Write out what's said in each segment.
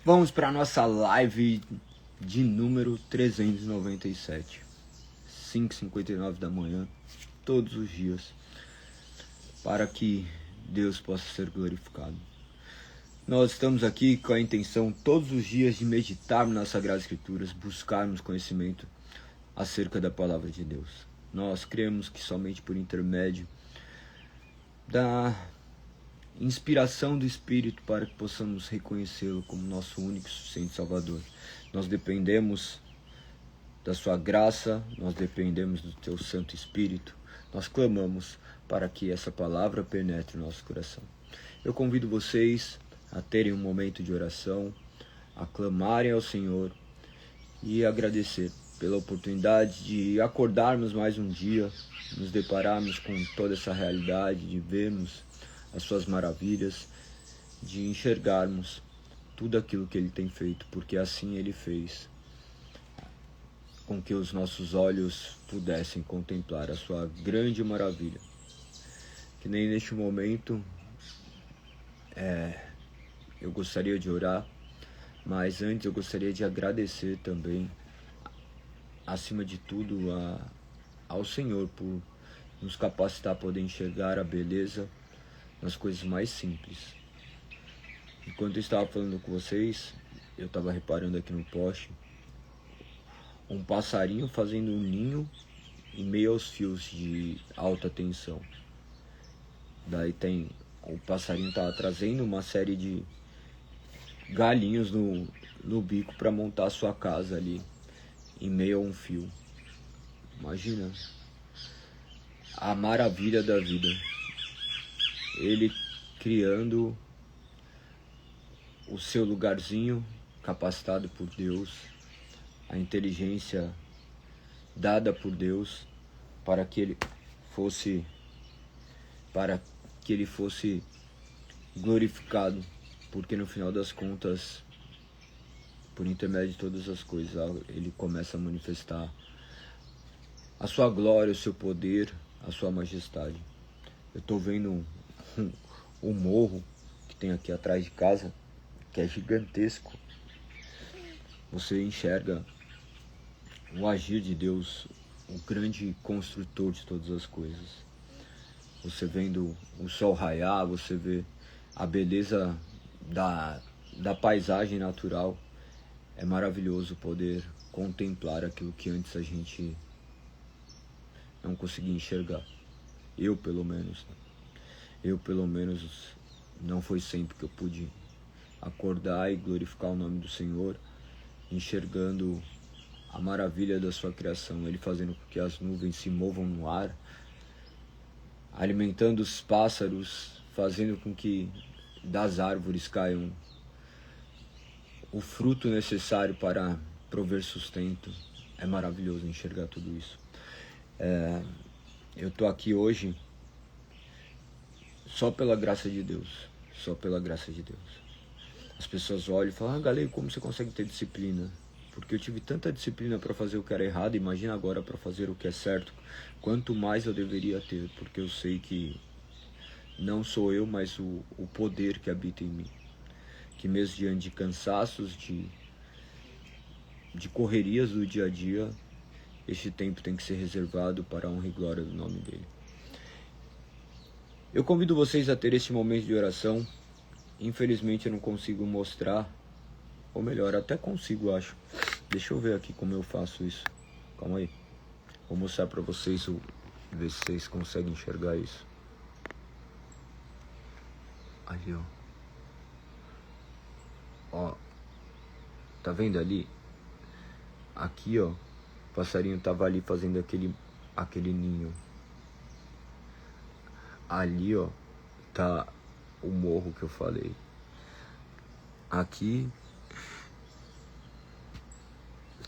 Vamos para a nossa live de número 397, 5h59 da manhã, todos os dias, para que Deus possa ser glorificado. Nós estamos aqui com a intenção todos os dias de meditarmos nas Sagradas Escrituras, buscarmos conhecimento acerca da Palavra de Deus. Nós cremos que somente por intermédio da inspiração do Espírito para que possamos reconhecê-lo como nosso único e suficiente Salvador. Nós dependemos da sua graça, nós dependemos do teu Santo Espírito, nós clamamos para que essa palavra penetre no nosso coração. Eu convido vocês a terem um momento de oração, a clamarem ao Senhor e agradecer pela oportunidade de acordarmos mais um dia, nos depararmos com toda essa realidade, de vermos as suas maravilhas, de enxergarmos tudo aquilo que Ele tem feito, porque assim Ele fez com que os nossos olhos pudessem contemplar a sua grande maravilha. Que nem neste momento eu gostaria de orar, mas antes eu gostaria de agradecer também, acima de tudo, ao Senhor por nos capacitar a poder enxergar a beleza nas coisas mais simples. Enquanto eu estava falando com vocês, eu estava reparando aqui no poste um passarinho fazendo um ninho em meio aos fios de alta tensão. Daí o passarinho estava trazendo uma série de galinhos no bico para montar a sua casa ali em meio a um fio. Imagina a maravilha da vida. Ele criando o seu lugarzinho, capacitado por Deus, a inteligência dada por Deus para que ele fosse glorificado, porque no final das contas, por intermédio de todas as coisas, ele começa a manifestar a sua glória, o seu poder, a sua majestade. Eu estou vendo um morro que tem aqui atrás de casa, que é gigantesco. Você enxerga o agir de Deus, o grande construtor de todas as coisas. Você vendo o sol raiar, você vê a beleza da paisagem natural. É maravilhoso poder contemplar aquilo que antes a gente não conseguia enxergar. Eu pelo menos não foi sempre que eu pude acordar e glorificar o nome do Senhor, enxergando a maravilha da sua criação, Ele fazendo com que as nuvens se movam no ar, alimentando os pássaros, fazendo com que das árvores caiam o fruto necessário para prover sustento. É maravilhoso enxergar tudo isso. Eu estou aqui hoje só pela graça de Deus, só pela graça de Deus. As pessoas olham e falam: Galego, como você consegue ter disciplina? Porque eu tive tanta disciplina para fazer o que era errado, imagina agora para fazer o que é certo. Quanto mais eu deveria ter, porque eu sei que não sou eu, mas o poder que habita em mim. Que mesmo diante de cansaços, de correrias do dia a dia, este tempo tem que ser reservado para a honra e glória do nome dele. Eu convido vocês a ter este momento de oração. Infelizmente eu não consigo mostrar, ou melhor, até consigo, acho. Deixa eu ver aqui como eu faço isso. Calma aí. Vou mostrar para vocês, ver se vocês conseguem enxergar isso. Ali, ó. Ó. Tá vendo ali? Aqui, ó. O passarinho tava ali fazendo aquele ninho. Ali, ó, tá o morro que eu falei. Aqui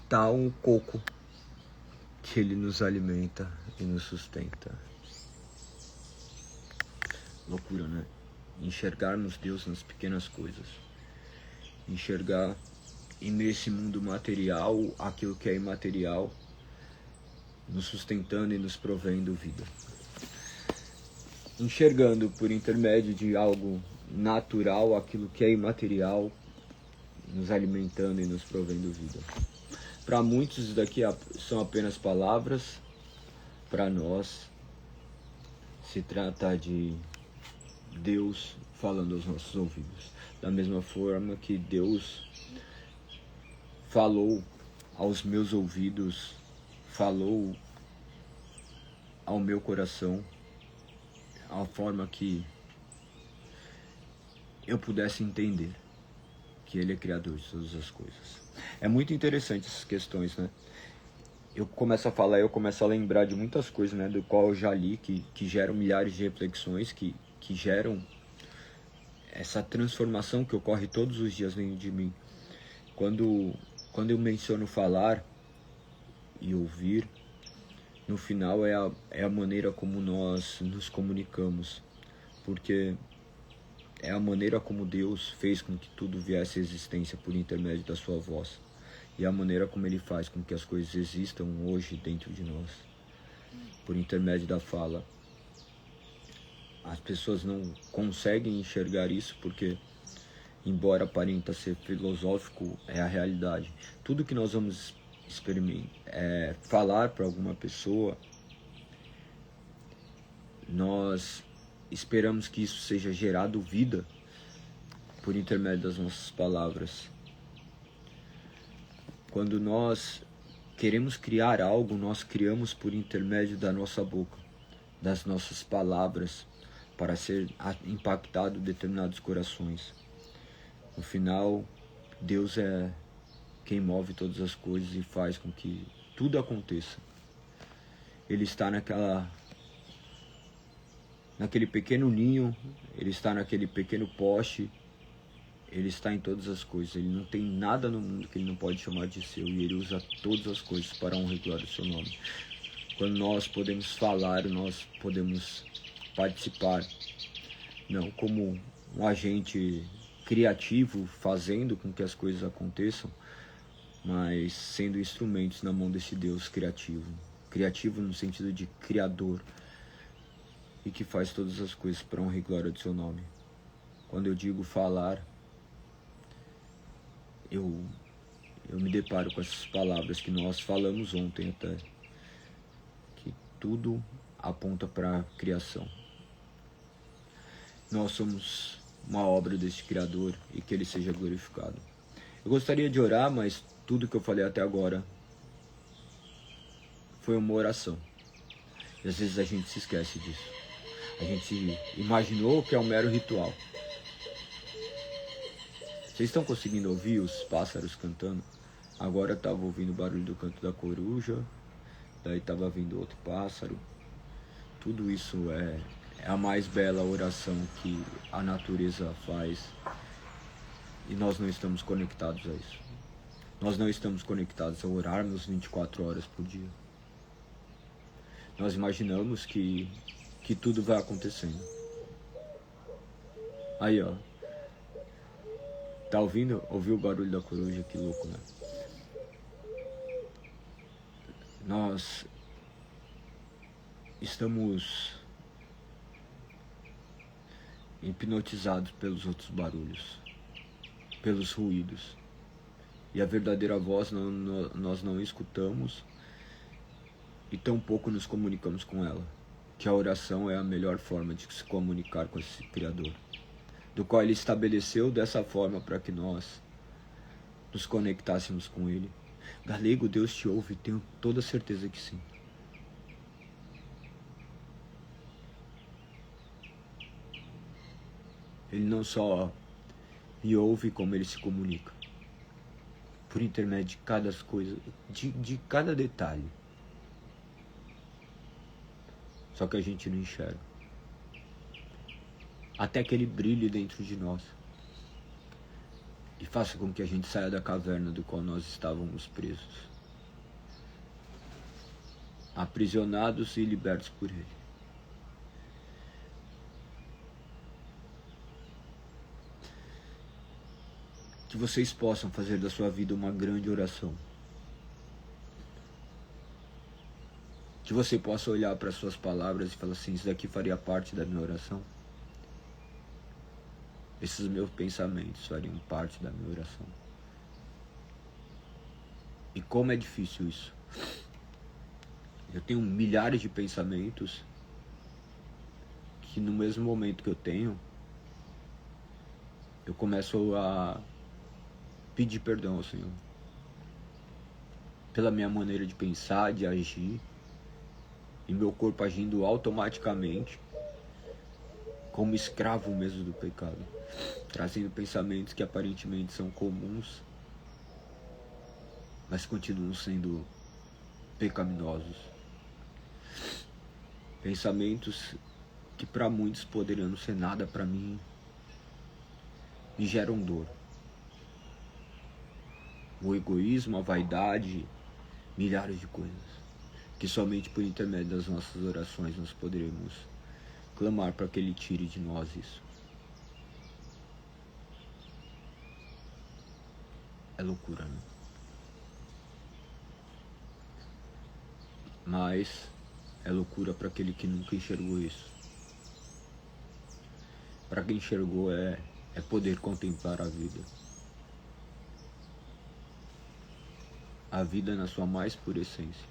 tá um coco que ele nos alimenta e nos sustenta. Loucura, né? Enxergarmos Deus nas pequenas coisas. Enxergar e nesse mundo material aquilo que é imaterial, nos sustentando e nos provendo vida. Enxergando por intermédio de algo natural aquilo que é imaterial, nos alimentando e nos provendo vida. Para muitos isso daqui são apenas palavras, para nós se trata de Deus falando aos nossos ouvidos. Da mesma forma que Deus falou aos meus ouvidos, falou ao meu coração, a forma que eu pudesse entender que Ele é criador de todas as coisas. É muito interessante essas questões, né? Eu começo a falar, eu começo a lembrar de muitas coisas, né? Do qual eu já li, que geram milhares de reflexões, que geram essa transformação que ocorre todos os dias dentro de mim. Quando eu menciono falar e ouvir, no final é a maneira como nós nos comunicamos, porque é a maneira como Deus fez com que tudo viesse à existência por intermédio da sua voz, e a maneira como Ele faz com que as coisas existam hoje dentro de nós, por intermédio da fala. As pessoas não conseguem enxergar isso porque, embora aparenta ser filosófico, é a realidade. Tudo que nós vamos falar para alguma pessoa, nós esperamos que isso seja gerado vida por intermédio das nossas palavras. Quando nós queremos criar algo, nós criamos por intermédio da nossa boca, das nossas palavras, para ser impactado determinados corações. No final, Deus é quem move todas as coisas e faz com que tudo aconteça. Ele está naquele pequeno ninho, Ele está naquele pequeno poste, Ele está em todas as coisas. Ele não tem nada no mundo que Ele não pode chamar de seu, e Ele usa todas as coisas para honra e glória do seu nome. Quando nós podemos falar, nós podemos participar, não como um agente criativo fazendo com que as coisas aconteçam, mas sendo instrumentos na mão desse Deus criativo. Criativo no sentido de criador, e que faz todas as coisas para honra e glória do seu nome. Quando eu digo falar, eu me deparo com essas palavras que nós falamos ontem até, que tudo aponta para a criação. Nós somos uma obra deste Criador, e que Ele seja glorificado. Eu gostaria de orar, mas tudo que eu falei até agora foi uma oração. E às vezes a gente se esquece disso. A gente imaginou que é um mero ritual. Vocês estão conseguindo ouvir os pássaros cantando? Agora eu estava ouvindo o barulho do canto da coruja, daí estava vindo outro pássaro. Tudo isso é a mais bela oração que a natureza faz, e nós não estamos conectados a isso. Nós não estamos conectados a orarmos 24 horas por dia. Nós imaginamos que tudo vai acontecendo. Aí, ó. Tá ouvindo? Ouviu o barulho da coruja? Que louco, né? Nós estamos hipnotizados pelos outros barulhos, pelos ruídos. E a verdadeira voz nós não escutamos, e tampouco nos comunicamos com ela. Que a oração é a melhor forma de se comunicar com esse Criador, do qual Ele estabeleceu dessa forma para que nós nos conectássemos com Ele. Galego, Deus te ouve, tenho toda certeza que sim. Ele não só me ouve, como Ele se comunica por intermédio de cada coisa, de cada detalhe. Só que a gente não enxerga. Até que Ele brilhe dentro de nós e faça com que a gente saia da caverna do qual nós estávamos presos, aprisionados e libertos por Ele. Que vocês possam fazer da sua vida uma grande oração. Que você possa olhar para as suas palavras e falar assim: isso daqui faria parte da minha oração. Esses meus pensamentos fariam parte da minha oração. E como é difícil isso. Eu tenho milhares de pensamentos que no mesmo momento que eu tenho, eu começo a pedir perdão ao Senhor pela minha maneira de pensar, de agir, e meu corpo agindo automaticamente como escravo mesmo do pecado, trazendo pensamentos que aparentemente são comuns, mas continuam sendo pecaminosos. Pensamentos que para muitos poderiam não ser nada, para mim me geram dor. O egoísmo, a vaidade, milhares de coisas que somente por intermédio das nossas orações nós poderemos clamar para que Ele tire de nós isso. É loucura, né? Mas é loucura para aquele que nunca enxergou isso. Para quem enxergou é poder contemplar a vida. A vida na sua mais pura essência.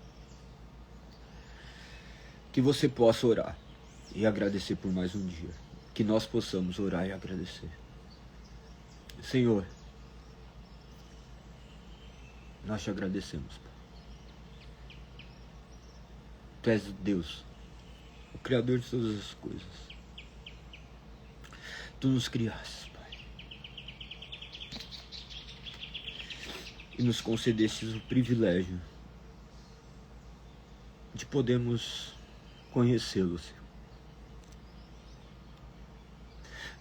Que você possa orar e agradecer por mais um dia. Que nós possamos orar e agradecer. Senhor, nós te agradecemos, Pai. Tu és Deus, o Criador de todas as coisas. Tu nos criastes, Pai, e nos concedestes o privilégio de podermos conhecê-lo, Senhor.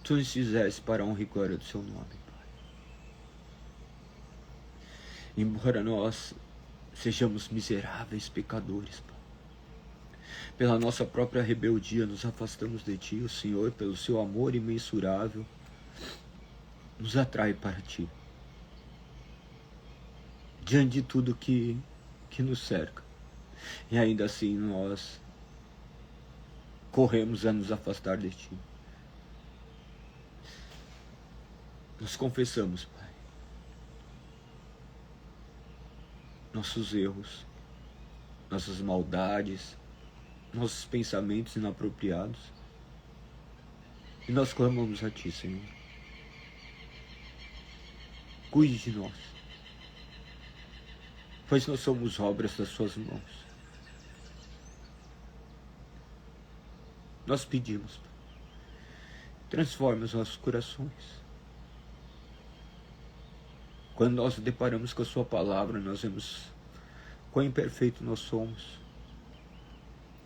Tu nos fizeste para a honra e glória do seu nome, Pai. Embora nós sejamos miseráveis pecadores, Pai, pela nossa própria rebeldia nos afastamos de Ti, o Senhor, pelo seu amor imensurável, nos atrai para Ti. Diante de tudo que nos cerca. E ainda assim nós corremos a nos afastar de Ti. Nos confessamos, Pai, nossos erros, nossas maldades, nossos pensamentos inapropriados, e nós clamamos a Ti, Senhor. Cuide de nós, pois nós somos obras das Suas mãos. Nós pedimos, Pai, transforme os nossos corações. Quando nós nos deparamos com a Sua palavra, nós vemos quão imperfeito nós somos,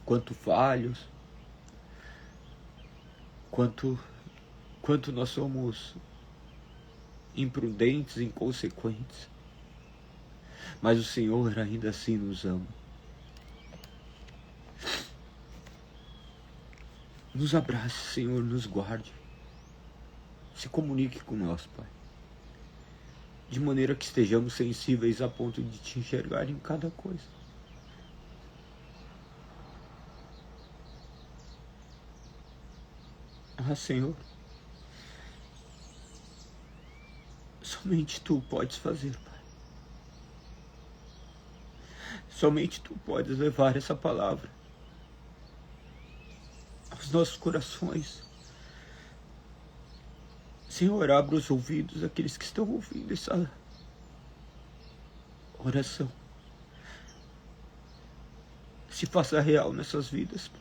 quanto falhos, quanto nós somos imprudentes, inconsequentes. Mas o Senhor ainda assim nos ama. Nos abrace, Senhor, nos guarde. Se comunique com nós, Pai, de maneira que estejamos sensíveis a ponto de Te enxergar em cada coisa. Ah, Senhor, somente Tu podes fazer, Pai. Somente Tu podes levar essa palavra aos nossos corações. Senhor, abra os ouvidos daqueles que estão ouvindo essa oração. Se faça real nessas vidas, Pai.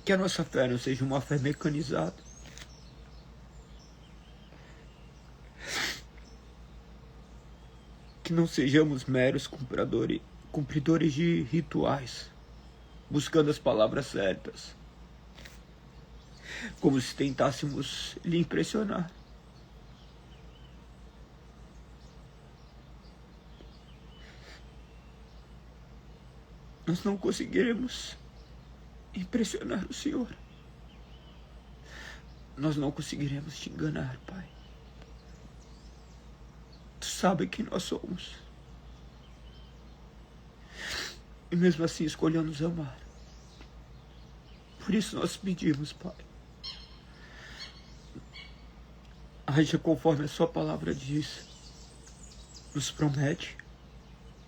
Que a nossa fé não seja uma fé mecanizada. Que não sejamos meros cumpridores de rituais, buscando as palavras certas, como se tentássemos lhe impressionar. Nós não conseguiremos impressionar o Senhor. Nós não conseguiremos Te enganar, Pai. Tu sabe quem nós somos. E mesmo assim escolhemos amar. Por isso nós pedimos, Pai, haja conforme a Sua palavra diz. nos promete,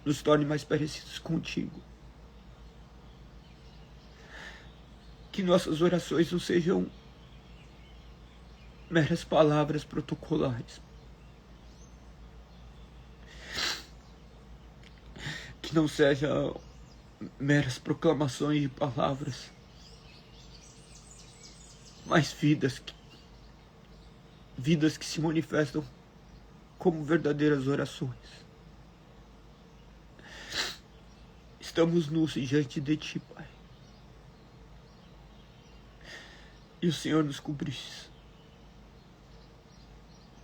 nos torne mais parecidos contigo. Que nossas orações não sejam meras palavras protocolares. Que não sejam meras proclamações de palavras, mas vidas que se manifestam como verdadeiras orações. Estamos nus diante de Ti, Pai. E o Senhor nos cobrisse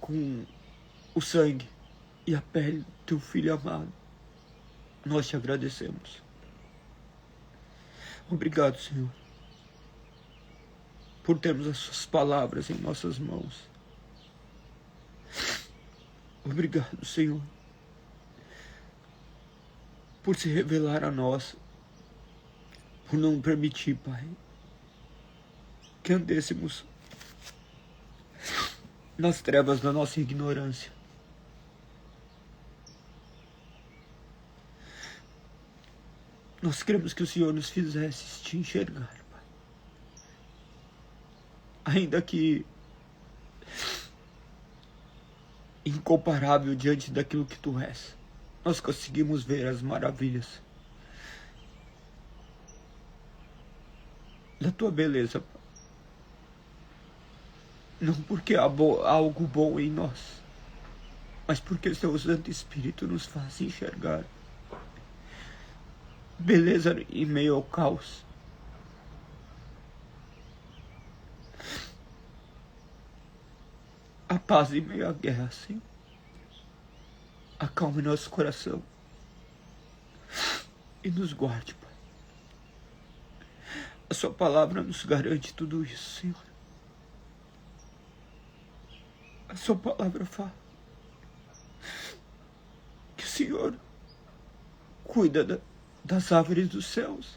com o sangue e a pele do Teu Filho amado. Nós Te agradecemos. Obrigado, Senhor, por termos as Suas palavras em nossas mãos. Obrigado, Senhor, por se revelar a nós, por não permitir, Pai, que andêssemos nas trevas da nossa ignorância. Nós queremos que o Senhor nos fizesse Te enxergar, Pai. Ainda que incomparável diante daquilo que Tu és, nós conseguimos ver as maravilhas da Tua beleza, Pai. Não porque há algo bom em nós, mas porque o Teu Santo Espírito nos faz enxergar beleza em meio ao caos. A paz em meio à guerra, Senhor. Acalme nosso coração e nos guarde, Pai. A Sua palavra nos garante tudo isso, Senhor. A Sua palavra fala que o Senhor cuida das árvores dos céus,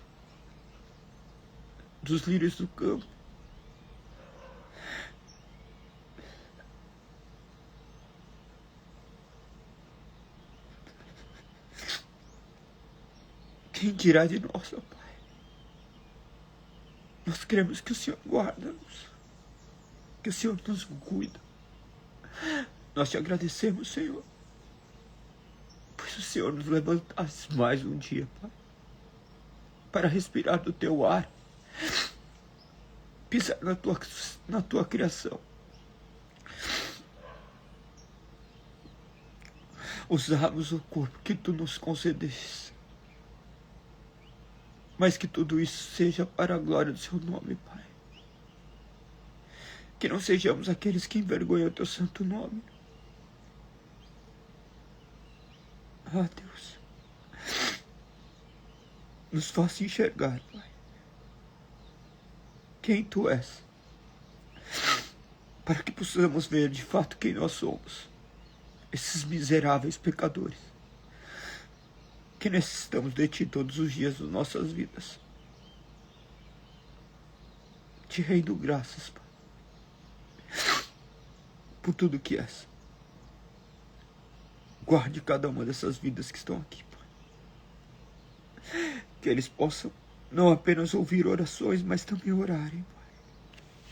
dos lírios do campo. Quem dirá de nós, ó Pai? Nós queremos que o Senhor guarda-nos, que o Senhor nos cuida. Nós Te agradecemos, Senhor, pois o Senhor nos levantasse mais um dia, Pai, para respirar do Teu ar, pisar na tua criação, usarmos o corpo que Tu nos concedeste, mas que tudo isso seja para a glória do Seu nome, Pai. Que não sejamos aqueles que envergonham o Teu santo nome. Ah, Deus, nos faça enxergar, Pai, quem Tu és, para que possamos ver de fato quem nós somos, esses miseráveis pecadores, que necessitamos de Ti todos os dias das nossas vidas. Te rendo graças, Pai, por tudo que és. Guarde cada uma dessas vidas que estão aqui, Pai. Que eles possam não apenas ouvir orações, mas também orarem,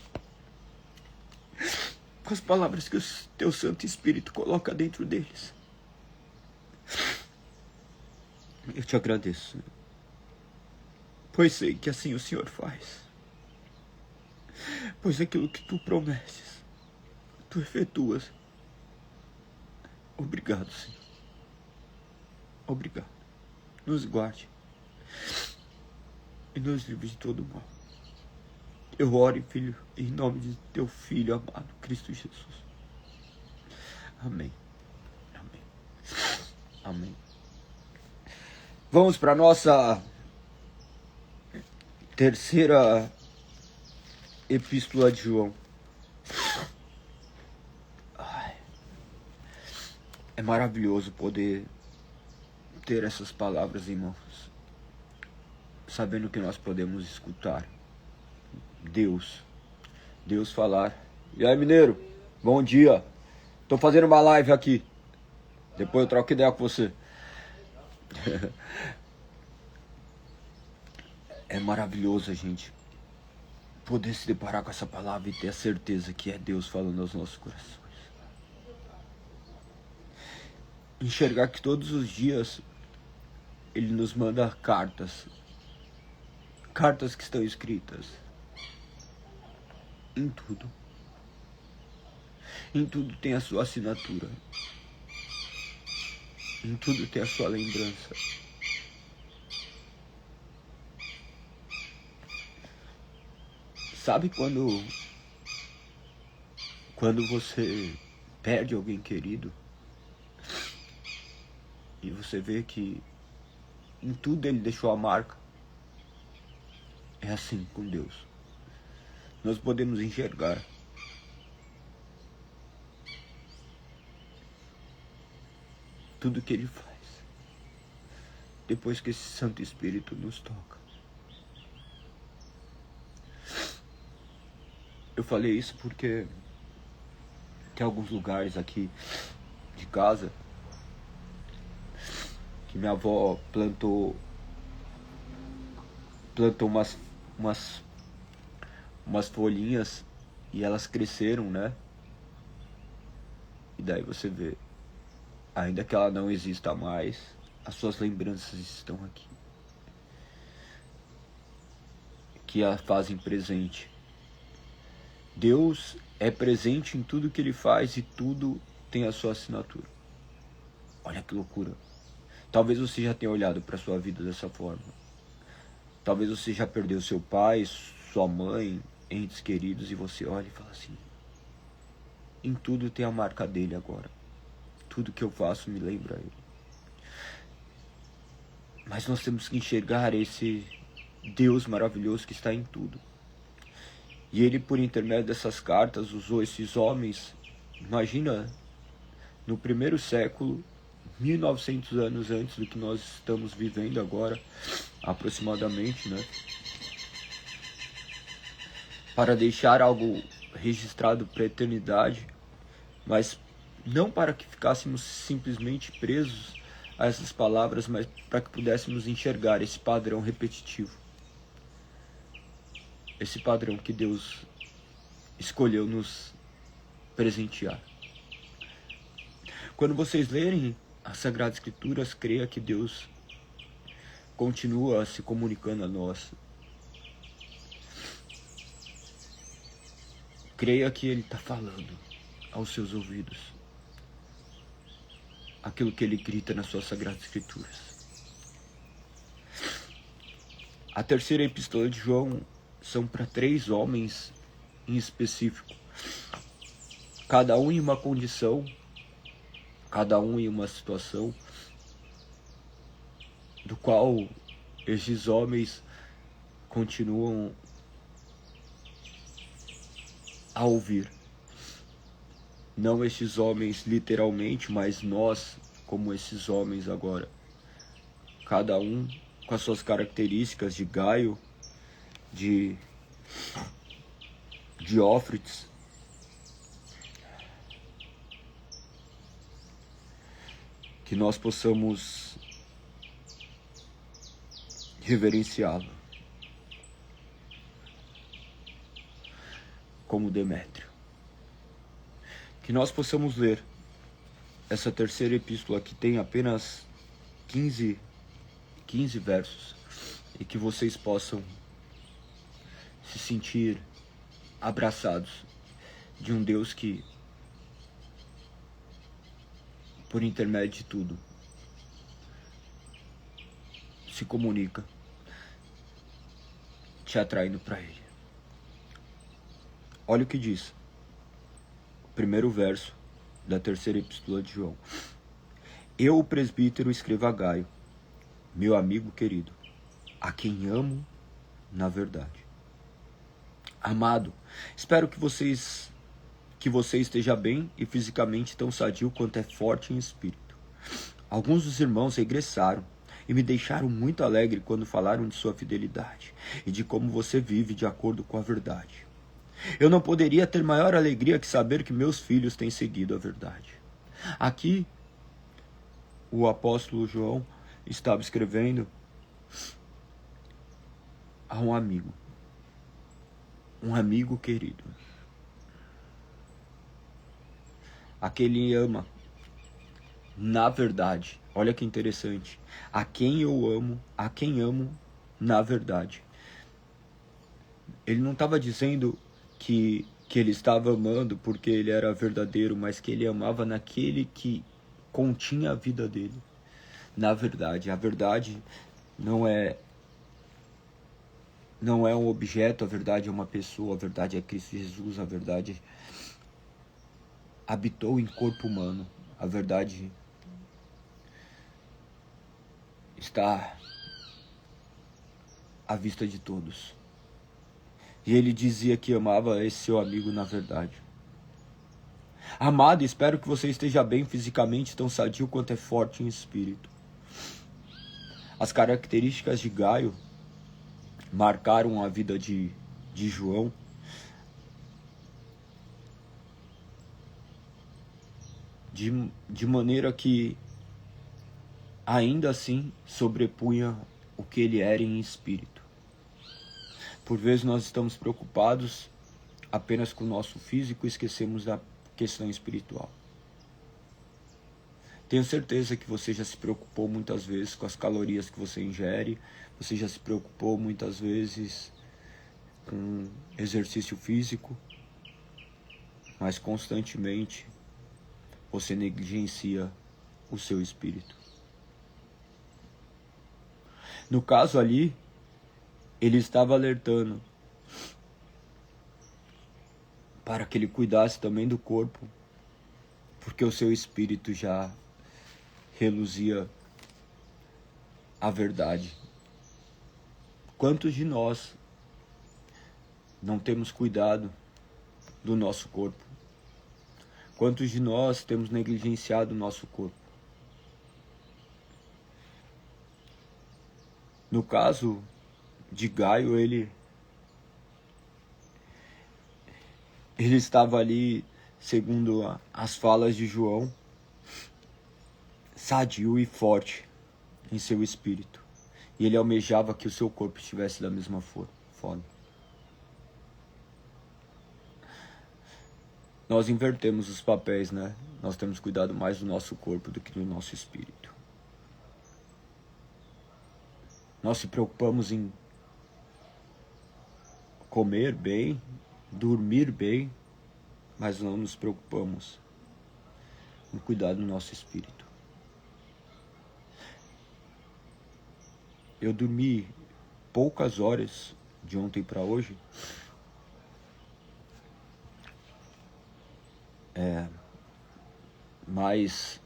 Pai. Com as palavras que o Teu Santo Espírito coloca dentro deles. Eu Te agradeço, Senhor, pois sei que assim o Senhor faz. Pois aquilo que Tu prometes, Tu efetuas. Obrigado, Senhor. Obrigado. Nos guarde e nos livre de todo mal. Eu oro, Filho, em nome de Teu Filho amado, Cristo Jesus. Amém. Amém. Amém. Vamos para a nossa terceira epístola de João. É maravilhoso poder ter essas palavras em mãos, sabendo que nós podemos escutar Deus falar. E aí, mineiro? Bom dia. Tô fazendo uma live aqui. Depois eu troco ideia com você. É maravilhoso a gente poder se deparar com essa palavra e ter a certeza que é Deus falando aos nossos corações. Enxergar que todos os dias Ele nos manda cartas. Cartas que estão escritas em tudo. Em tudo tem a sua assinatura. Em tudo tem a sua lembrança. Sabe quando você perde alguém querido e você vê que em tudo ele deixou a marca? É assim com Deus. Nós podemos enxergar tudo que Ele faz depois que esse Santo Espírito nos toca. Eu falei isso porque tem alguns lugares aqui de casa que minha avó plantou umas folhinhas e elas cresceram, né? E daí você vê, ainda que ela não exista mais, as suas lembranças estão aqui, que a fazem presente. Deus é presente em tudo que Ele faz e tudo tem a sua assinatura. Olha que loucura. Talvez você já tenha olhado para a sua vida dessa forma. Talvez você já perdeu seu pai, sua mãe, entes queridos, e você olha e fala assim: em tudo tem a marca dele agora. Tudo que eu faço me lembra ele. Mas nós temos que enxergar esse Deus maravilhoso que está em tudo. E Ele, por intermédio dessas cartas, usou esses homens. Imagina, no primeiro século, 1900 anos antes do que nós estamos vivendo agora, aproximadamente, né? Para deixar algo registrado para a eternidade, mas não para que ficássemos simplesmente presos a essas palavras, mas para que pudéssemos enxergar esse padrão repetitivo. Esse padrão que Deus escolheu nos presentear. Quando vocês lerem as Sagradas Escrituras, creia que Deus continua se comunicando a nós. Creia que Ele está falando aos seus ouvidos aquilo que Ele grita nas suas Sagradas Escrituras. A terceira epístola de João são para 3 homens em específico, cada um em uma condição, cada um em uma situação, do qual esses homens continuam a ouvir. Não esses homens literalmente, mas nós como esses homens agora. Cada um com as suas características de Gaio, de Diófrites, que nós possamos reverenciá-lo como Demétrio. Que nós possamos ler essa terceira epístola que tem apenas 15 versos e que vocês possam se sentir abraçados de um Deus que, por intermédio de tudo, se comunica, te atraindo para Ele. Olha o que diz o primeiro verso da terceira epístola de João. Eu, o presbítero, escrevo a Gaio, meu amigo querido, a quem amo na verdade. Amado, espero que você esteja bem e fisicamente tão sadio quanto é forte em espírito. Alguns dos irmãos regressaram e me deixaram muito alegre quando falaram de sua fidelidade e de como você vive de acordo com a verdade. Eu não poderia ter maior alegria que saber que meus filhos têm seguido a verdade. Aqui o apóstolo João estava escrevendo a um amigo querido, a quem ele ama, na verdade. Olha que interessante, a quem amo na verdade. Ele não estava dizendo que ele estava amando porque ele era verdadeiro, mas que ele amava naquele que continha a vida dele. Na verdade, a verdade não é um objeto, a verdade é uma pessoa, a verdade é Cristo Jesus, a verdade habitou em corpo humano, a verdade está à vista de todos. E ele dizia que amava esse seu amigo na verdade. Amado, espero que você esteja bem fisicamente, tão sadio quanto é forte em espírito. As características de Gaio marcaram a vida de João. De maneira que ainda assim sobrepunha o que ele era em espírito. Por vezes nós estamos preocupados apenas com o nosso físico e esquecemos da questão espiritual. Tenho certeza que você já se preocupou muitas vezes com as calorias que você ingere, você já se preocupou muitas vezes com exercício físico, mas constantemente você negligencia o seu espírito. No caso ali, ele estava alertando para que ele cuidasse também do corpo, porque o seu espírito já reluzia a verdade. Quantos de nós não temos cuidado do nosso corpo? Quantos de nós temos negligenciado o nosso corpo? No caso de Gaio, ele estava ali, segundo as falas de João, sadio e forte em seu espírito. E ele almejava que o seu corpo estivesse da mesma forma. Nós invertemos os papéis, né? Nós temos cuidado mais do nosso corpo do que do nosso espírito. Nós se preocupamos em comer bem, dormir bem, mas não nos preocupamos em cuidar do nosso espírito. Eu dormi poucas horas de ontem para hoje. Mas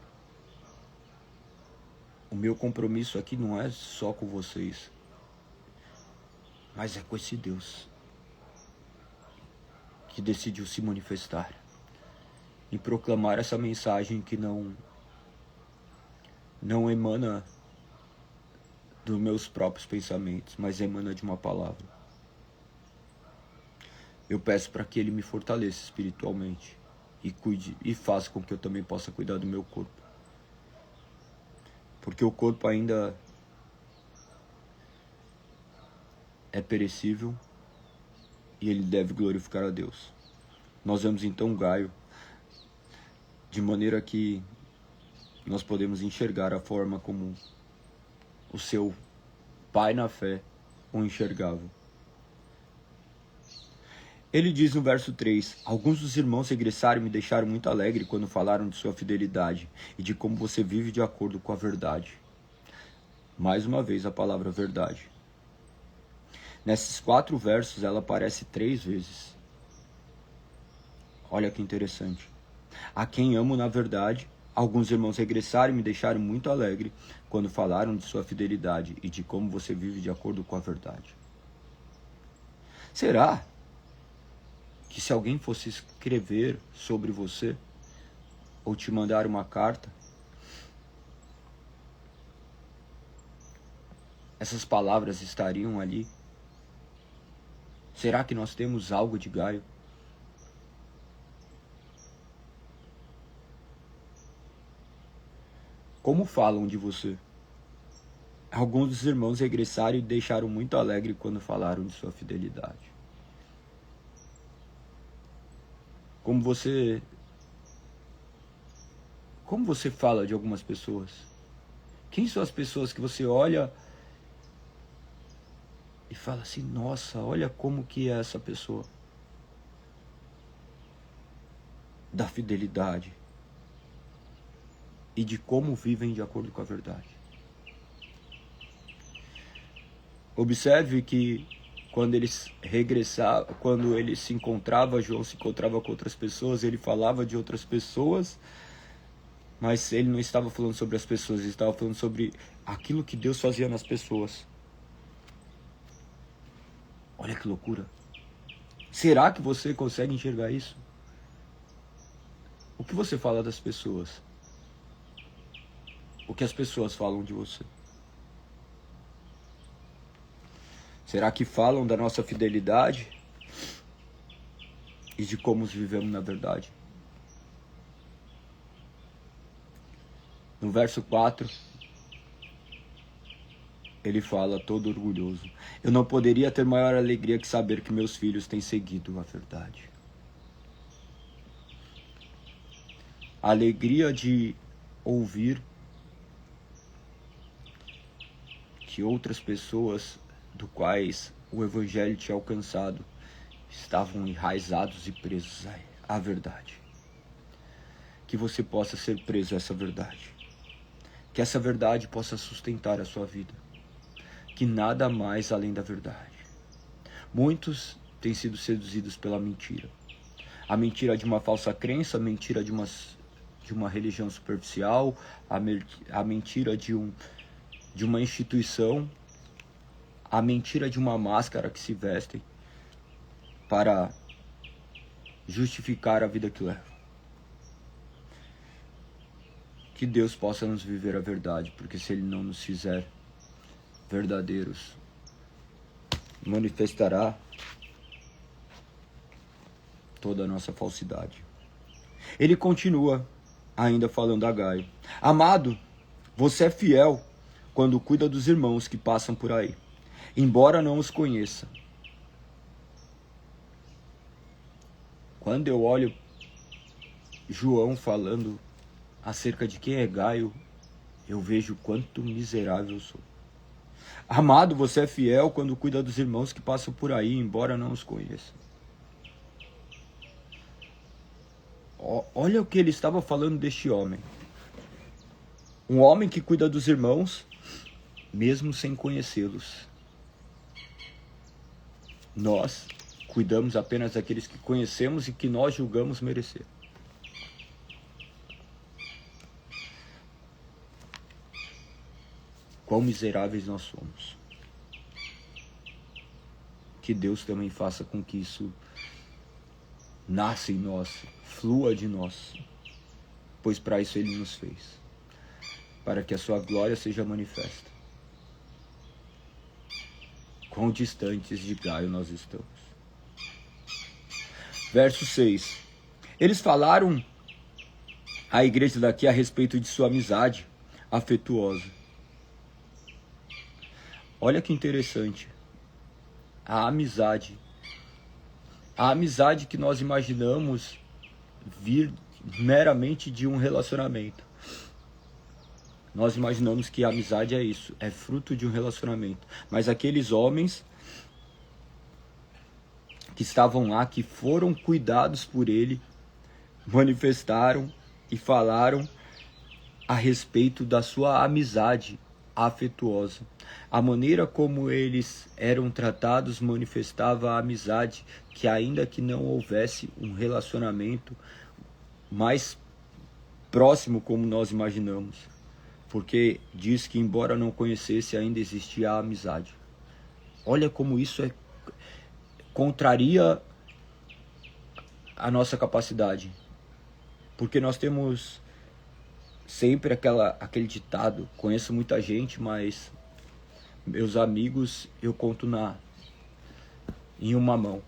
o meu compromisso aqui não é só com vocês, mas é com esse Deus que decidiu se manifestar e proclamar essa mensagem que não emana dos meus próprios pensamentos, mas emana de uma palavra. Eu peço para que Ele me fortaleça espiritualmente e cuide e faça com que eu também possa cuidar do meu corpo, porque o corpo ainda é perecível e ele deve glorificar a Deus. Nós vemos então Gaio, de maneira que nós podemos enxergar a forma como o seu pai na fé o enxergava. Ele diz no verso 3, alguns dos irmãos regressaram e me deixaram muito alegre quando falaram de sua fidelidade e de como você vive de acordo com a verdade. Mais uma vez a palavra verdade. Nesses 4 versos ela aparece 3 vezes. Olha que interessante. A quem amo na verdade, alguns irmãos regressaram e me deixaram muito alegre quando falaram de sua fidelidade e de como você vive de acordo com a verdade. Será que se alguém fosse escrever sobre você ou te mandar uma carta, essas palavras estariam ali? Será que nós temos algo de Gaio? Como falam de você? Alguns dos irmãos regressaram e deixaram muito alegre quando falaram de sua fidelidade. Como você fala de algumas pessoas? Quem são as pessoas que você olha e fala assim, nossa, olha como que é essa pessoa? Da fidelidade. E de como vivem de acordo com a verdade. Observe que quando eles regressavam, quando ele se encontrava, João se encontrava com outras pessoas, ele falava de outras pessoas, mas ele não estava falando sobre as pessoas, ele estava falando sobre aquilo que Deus fazia nas pessoas. Olha que loucura. Será que você consegue enxergar isso? O que você fala das pessoas? O que as pessoas falam de você? Será que falam da nossa fidelidade e de como vivemos na verdade? No verso 4, ele fala todo orgulhoso: eu não poderia ter maior alegria que saber que meus filhos têm seguido a verdade. A alegria de ouvir que outras pessoas do quais o evangelho tinha alcançado estavam enraizados e presos à verdade. Que você possa ser preso a essa verdade. Que essa verdade possa sustentar a sua vida. Que nada mais além da verdade. Muitos têm sido seduzidos pela mentira. A mentira de uma falsa crença, a mentira de uma religião superficial, a mentira de uma instituição, a mentira de uma máscara que se vestem para justificar a vida que levam. Que Deus possa nos viver a verdade, porque se Ele não nos fizer verdadeiros, manifestará toda a nossa falsidade. Ele continua ainda falando a Gaio: amado, você é fiel quando cuida dos irmãos que passam por aí, embora não os conheça. Quando eu olho João falando acerca de quem é Gaio, eu vejo quanto miserável eu sou. Amado, você é fiel quando cuida dos irmãos que passam por aí, embora não os conheça. Olha o que ele estava falando deste homem. Um homem que cuida dos irmãos, mesmo sem conhecê-los. Nós cuidamos apenas daqueles que conhecemos e que nós julgamos merecer. Quão miseráveis nós somos. Que Deus também faça com que isso nasça em nós, flua de nós, pois para isso Ele nos fez, para que a sua glória seja manifesta. Quão distantes de Gaio nós estamos. Verso 6. Eles falaram à igreja daqui a respeito de sua amizade afetuosa. Olha que interessante. A amizade que nós imaginamos vir meramente de um relacionamento. Nós imaginamos que a amizade é isso, é fruto de um relacionamento. Mas aqueles homens que estavam lá, que foram cuidados por ele, manifestaram e falaram a respeito da sua amizade afetuosa. A maneira como eles eram tratados manifestava a amizade, que ainda que não houvesse um relacionamento mais próximo como nós imaginamos, porque diz que embora não conhecesse, ainda existia a amizade. Olha como isso contraria a nossa capacidade, porque nós temos sempre aquele ditado: conheço muita gente, mas meus amigos eu conto em uma mão.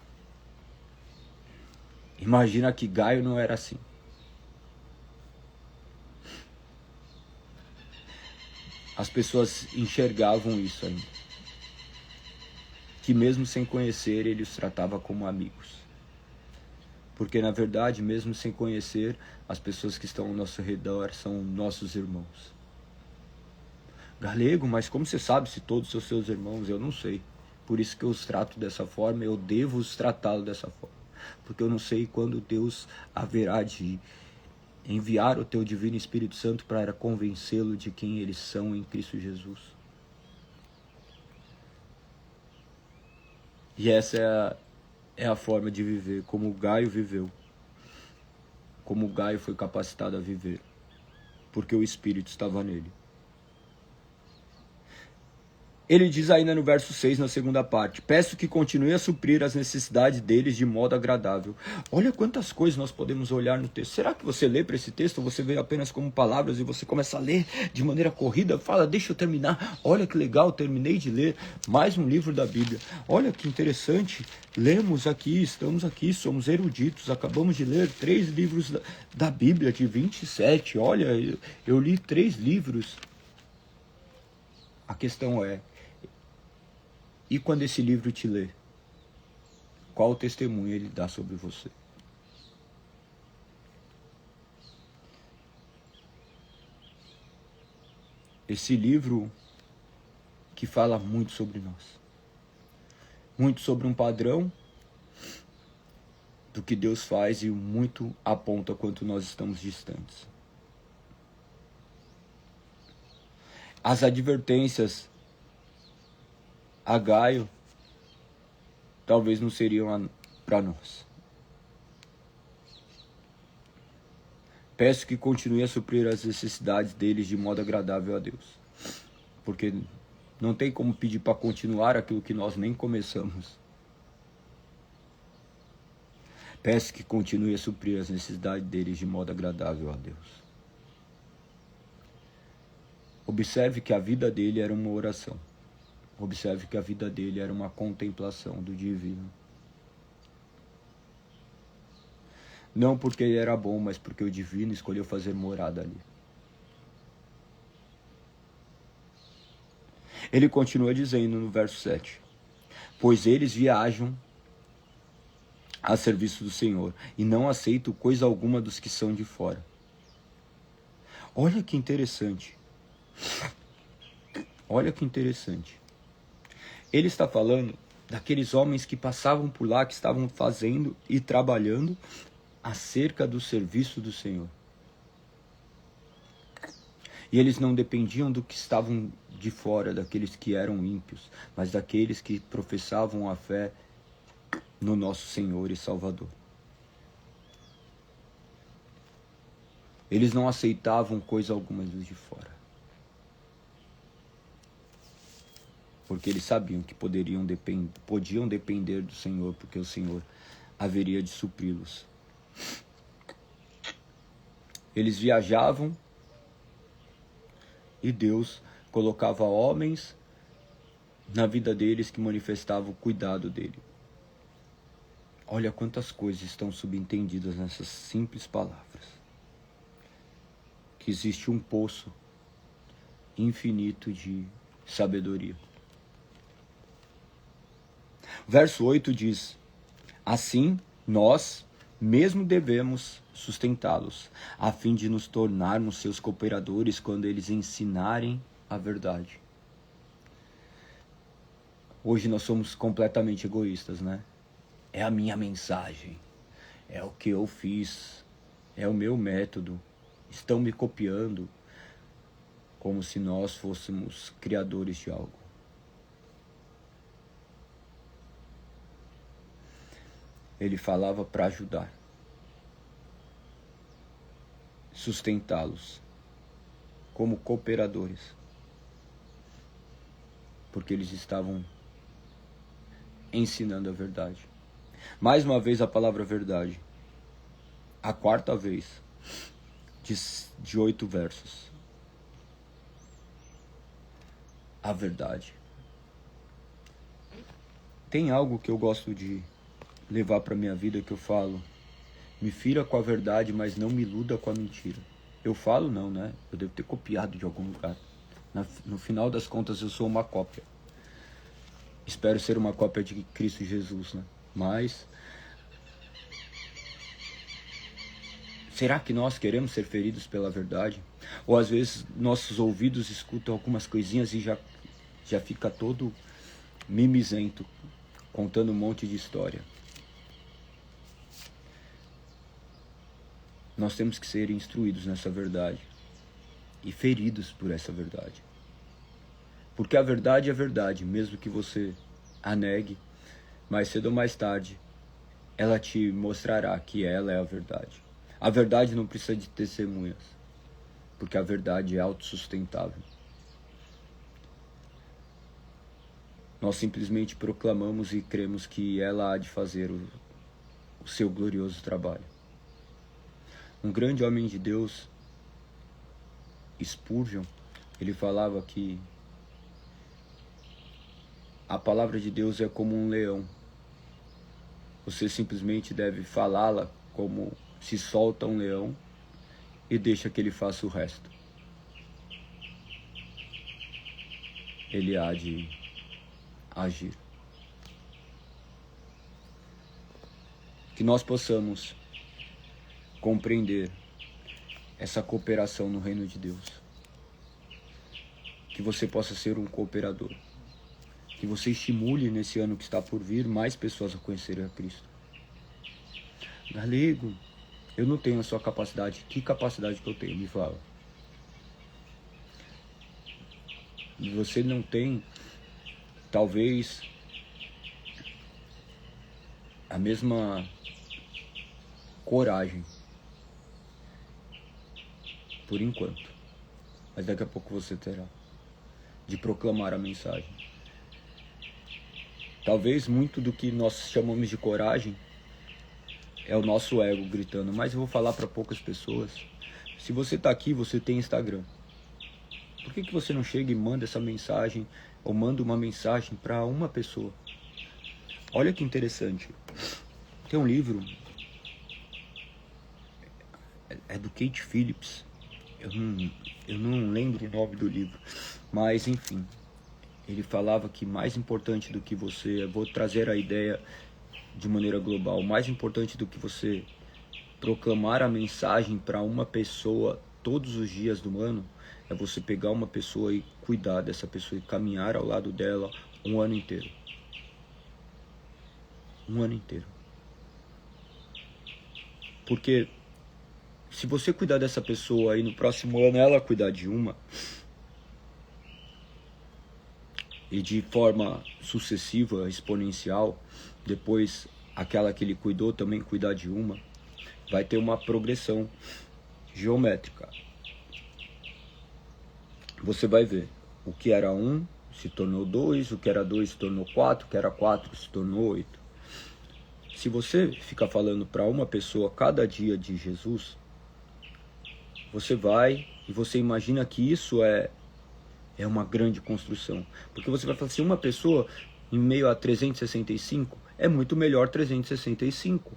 Imagina que Gaio não era assim. as pessoas enxergavam isso ainda. Que mesmo sem conhecer, ele os tratava como amigos. Porque na verdade, mesmo sem conhecer, as pessoas que estão ao nosso redor são nossos irmãos. Galego, mas como você sabe se todos são seus irmãos? Eu não sei. Por isso que eu os trato dessa forma, eu devo os tratá-los dessa forma. Porque eu não sei quando Deus haverá de enviar o teu divino Espírito Santo para convencê-lo de quem eles são em Cristo Jesus. E essa é a forma de viver, como o Gaio viveu. Como o Gaio foi capacitado a viver. Porque o Espírito estava nele. Ele diz ainda no verso 6, na segunda parte: peço que continue a suprir as necessidades deles de modo agradável. Olha quantas coisas nós podemos olhar no texto. Será que você lê para esse texto ou você vê apenas como palavras e você começa a ler de maneira corrida? Fala, deixa eu terminar. Olha que legal, terminei de ler mais um livro da Bíblia. Olha que interessante. Lemos aqui, estamos aqui, somos eruditos. Acabamos de ler 3 livros da Bíblia, de 27. Olha, eu li 3 livros. A questão é, e quando esse livro te lê, qual o testemunho ele dá sobre você? Esse livro que fala muito sobre nós. Muito sobre um padrão do que Deus faz e muito aponta quanto nós estamos distantes. As advertências a Gaio talvez não seriam para nós. Peço que continue a suprir as necessidades deles de modo agradável a Deus. Porque não tem como pedir para continuar aquilo que nós nem começamos. Peço que continue a suprir as necessidades deles de modo agradável a Deus. Observe que a vida dele era uma oração. Observe que a vida dele era uma contemplação do divino. Não porque ele era bom, mas porque o divino escolheu fazer morada ali. Ele continua dizendo no verso 7. Pois eles viajam a serviço do Senhor e não aceitam coisa alguma dos que são de fora. Olha que interessante. Olha que interessante. Ele está falando daqueles homens que passavam por lá, que estavam fazendo e trabalhando acerca do serviço do Senhor. E eles não dependiam do que estavam de fora, daqueles que eram ímpios, mas daqueles que professavam a fé no nosso Senhor e Salvador. Eles não aceitavam coisa alguma dos de fora. Porque eles sabiam que podiam depender do Senhor, porque o Senhor haveria de supri-los. Eles viajavam e Deus colocava homens na vida deles que manifestavam o cuidado dele. Olha quantas coisas estão subentendidas nessas simples palavras. Que existe um poço infinito de sabedoria. Verso 8 diz: assim, nós mesmo devemos sustentá-los, a fim de nos tornarmos seus cooperadores quando eles ensinarem a verdade. Hoje nós somos completamente egoístas, né? É a minha mensagem, é o que eu fiz, é o meu método, estão me copiando, como se nós fôssemos criadores de algo. Ele falava para ajudar, sustentá-los como cooperadores, porque eles estavam ensinando a verdade. Mais uma vez a palavra verdade, a 4ª vez, de 8 versos. A verdade. Tem algo que eu gosto de levar para minha vida que eu falo: me fira com a verdade, mas não me iluda com a mentira. Eu falo não, né? Eu devo ter copiado de algum lugar. No final das contas, eu sou uma cópia. Espero ser uma cópia de Cristo Jesus, né? Mas será que nós queremos ser feridos pela verdade? Ou às vezes nossos ouvidos escutam algumas coisinhas e já fica todo mimizento, contando um monte de história. Nós temos que ser instruídos nessa verdade e feridos por essa verdade. Porque a verdade é verdade, mesmo que você a negue, mais cedo ou mais tarde, ela te mostrará que ela é a verdade. A verdade não precisa de testemunhas, porque a verdade é autossustentável. Nós simplesmente proclamamos e cremos que ela há de fazer o seu glorioso trabalho. Um grande homem de Deus, Spurgeon, ele falava que a palavra de Deus é como um leão. Você simplesmente deve falá-la como se solta um leão e deixa que ele faça o resto. Ele há de agir. Que nós possamos compreender essa cooperação no reino de Deus. Que você possa ser um cooperador. Que você estimule nesse ano que está por vir mais pessoas a conhecerem a Cristo. Galego, eu não tenho a sua capacidade. Que capacidade que eu tenho? Me fala. E você não tem, talvez, a mesma coragem. Por enquanto. Mas daqui a pouco você terá. De proclamar a mensagem. Talvez muito do que nós chamamos de coragem é o nosso ego gritando. Mas eu vou falar para poucas pessoas. Se você está aqui, você tem Instagram. Por que você não chega e manda essa mensagem, ou manda uma mensagem para uma pessoa? Olha que interessante. Tem um livro, é do Kate Phillips. Eu não lembro o nome do livro, mas enfim. Ele falava que mais importante do que você, eu vou trazer a ideia de maneira global, mais importante do que você proclamar a mensagem para uma pessoa todos os dias do ano, é você pegar uma pessoa e cuidar dessa pessoa e caminhar ao lado dela um ano inteiro. Um ano inteiro. Porque se você cuidar dessa pessoa e no próximo ano ela cuidar de uma, e de forma sucessiva, exponencial, depois aquela que ele cuidou também cuidar de uma, vai ter uma progressão geométrica. Você vai ver, o que era 1 se tornou 2, o que era 2 se tornou 4, o que era 4 se tornou 8. Se você ficar falando para uma pessoa cada dia de Jesus, você vai e você imagina que isso é uma grande construção. Porque você vai falar assim, uma pessoa em meio a 365 é muito melhor 365.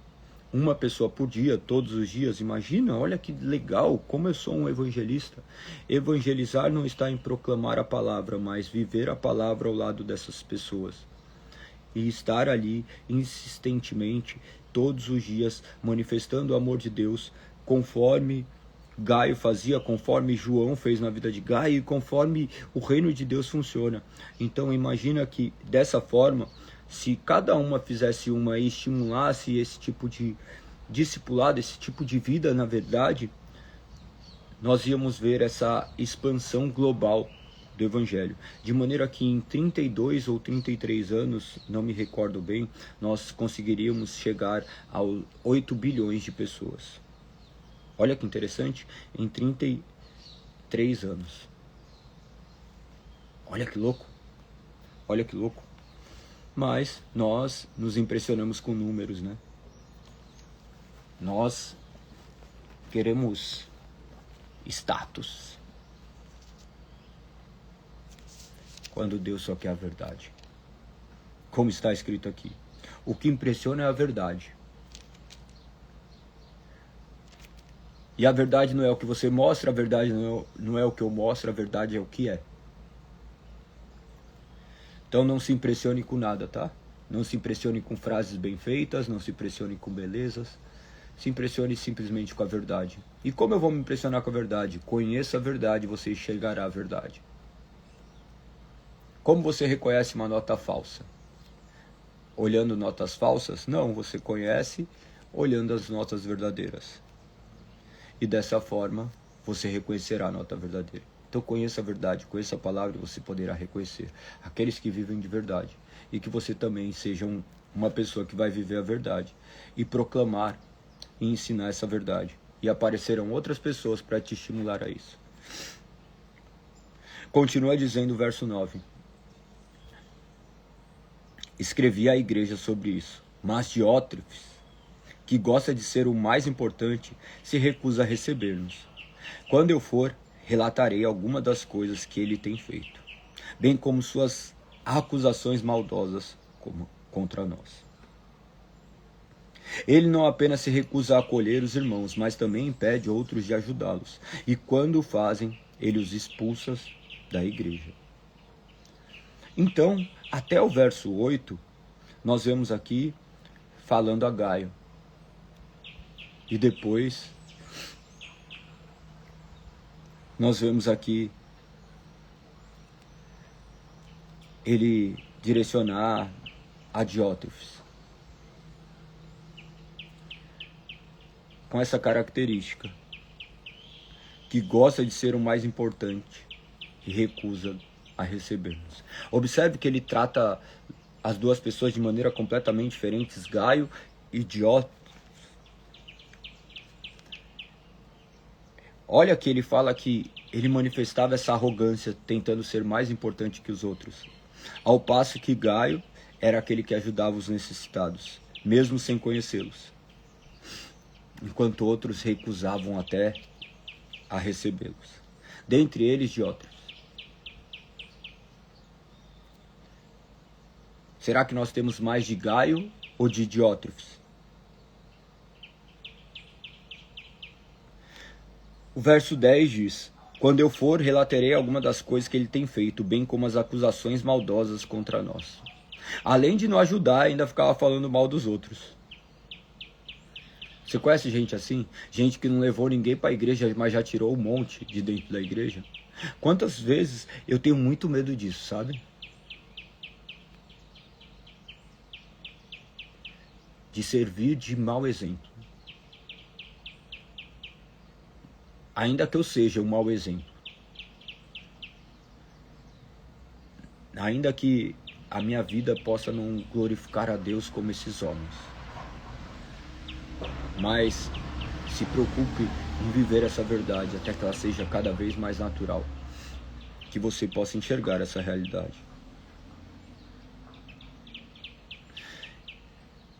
Uma pessoa por dia, todos os dias, imagina, olha que legal, como eu sou um evangelista. Evangelizar não está em proclamar a palavra, mas viver a palavra ao lado dessas pessoas. E estar ali insistentemente, todos os dias, manifestando o amor de Deus, conforme Gaio fazia, conforme João fez na vida de Gaio e conforme o reino de Deus funciona. Então imagina que dessa forma, se cada uma fizesse uma e estimulasse esse tipo de discipulado, esse tipo de vida, na verdade, nós íamos ver essa expansão global do Evangelho. De maneira que em 32 ou 33 anos, não me recordo bem, nós conseguiríamos chegar a 8 bilhões de pessoas. Olha que interessante, em 33 anos. Olha que louco. Olha que louco. Mas nós nos impressionamos com números, né? Nós queremos status. Quando Deus só quer a verdade. Como está escrito aqui. O que impressiona é a verdade. E a verdade não é o que você mostra, a verdade não é o que eu mostro, a verdade é o que é. Então não se impressione com nada, tá? Não se impressione com frases bem feitas, não se impressione com belezas. Se impressione simplesmente com a verdade. E como eu vou me impressionar com a verdade? Conheça a verdade, você enxergará a verdade. Como você reconhece uma nota falsa? Olhando notas falsas? Não, você conhece olhando as notas verdadeiras. E dessa forma, você reconhecerá a nota verdadeira. Então conheça a verdade, conheça a palavra e você poderá reconhecer aqueles que vivem de verdade. E que você também seja uma pessoa que vai viver a verdade e proclamar e ensinar essa verdade. E aparecerão outras pessoas para te estimular a isso. Continua dizendo o verso 9. Escrevi à igreja sobre isso, mas Diótrefes, que gosta de ser o mais importante, se recusa a receber-nos. Quando eu for, relatarei alguma das coisas que ele tem feito, bem como suas acusações maldosas contra nós. Ele não apenas se recusa a acolher os irmãos, mas também impede outros de ajudá-los. E quando o fazem, ele os expulsa da igreja. Então, até o verso 8, nós vemos aqui falando a Gaio. E depois, nós vemos aqui ele direcionar a Diótrefes. Com essa característica, que gosta de ser o mais importante e recusa a receber-nos. Observe que ele trata as duas pessoas de maneira completamente diferente, Gaio e Diótrefes. Olha que ele fala que ele manifestava essa arrogância, tentando ser mais importante que os outros. Ao passo que Gaio era aquele que ajudava os necessitados, mesmo sem conhecê-los. Enquanto outros recusavam até a recebê-los. Dentre eles, Diótrefes. Será que nós temos mais de Gaio ou de Diótrefes? O verso 10 diz: quando eu for, relatarei alguma das coisas que ele tem feito, bem como as acusações maldosas contra nós. Além de não ajudar, ainda ficava falando mal dos outros. Você conhece gente assim? Gente que não levou ninguém para a igreja, mas já tirou um monte de dentro da igreja? Quantas vezes eu tenho muito medo disso, sabe? De servir de mau exemplo. Ainda que eu seja um mau exemplo. Ainda que a minha vida possa não glorificar a Deus como esses homens. Mas se preocupe em viver essa verdade até que ela seja cada vez mais natural. Que você possa enxergar essa realidade.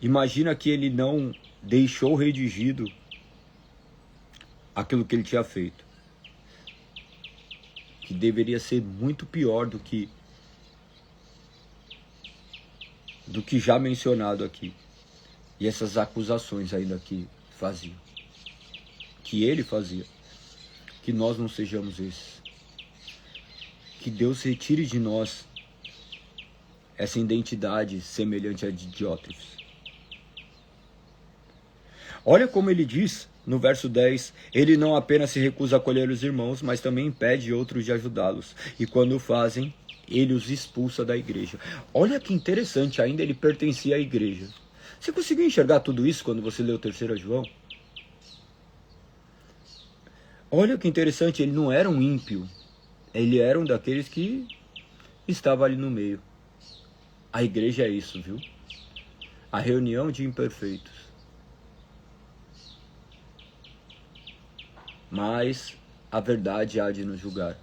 Imagina que ele não deixou redigido aquilo que ele tinha feito. Que deveria ser muito pior do que já mencionado aqui. E essas acusações ainda que faziam. Que ele fazia. Que nós não sejamos esses. Que Deus retire de nós essa identidade semelhante à de Diótrefes. Olha como ele diz no verso 10, ele não apenas se recusa a acolher os irmãos, mas também impede outros de ajudá-los. E quando o fazem, ele os expulsa da igreja. Olha que interessante, ainda ele pertencia à igreja. Você conseguiu enxergar tudo isso quando você leu 3 João? Olha que interessante, ele não era um ímpio. Ele era um daqueles que estava ali no meio. A igreja é isso, viu? A reunião de imperfeitos. Mas a verdade há de nos julgar.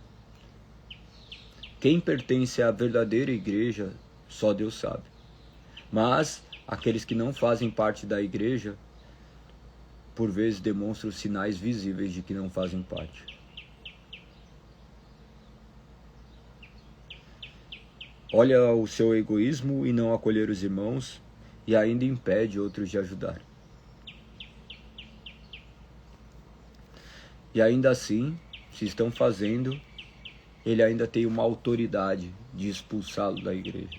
Quem pertence à verdadeira igreja, só Deus sabe. Mas aqueles que não fazem parte da igreja, por vezes demonstram sinais visíveis de que não fazem parte. Olha o seu egoísmo e não acolher os irmãos, e ainda impede outros de ajudar. E ainda assim, se estão fazendo, ele ainda tem uma autoridade de expulsá-lo da igreja.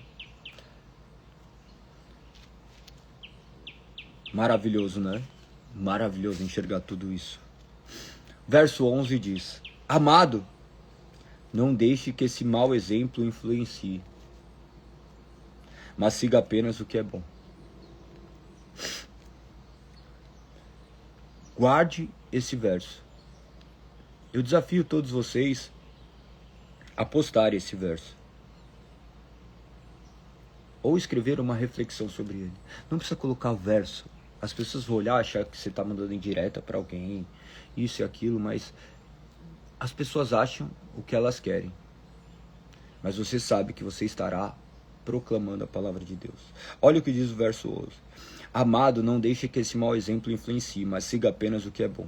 Maravilhoso, né? Maravilhoso enxergar tudo isso. Verso 11 diz: Amado, não deixe que esse mau exemplo influencie, mas siga apenas o que é bom. Guarde esse verso. Eu desafio todos vocês a postarem esse verso, ou escrever uma reflexão sobre ele. Não precisa colocar o verso. As pessoas vão olhar, achar que você está mandando indireta para alguém, isso e aquilo, mas as pessoas acham o que elas querem. Mas você sabe que você estará proclamando a palavra de Deus. Olha o que diz o verso 11. Amado, não deixe que esse mau exemplo influencie, mas siga apenas o que é bom.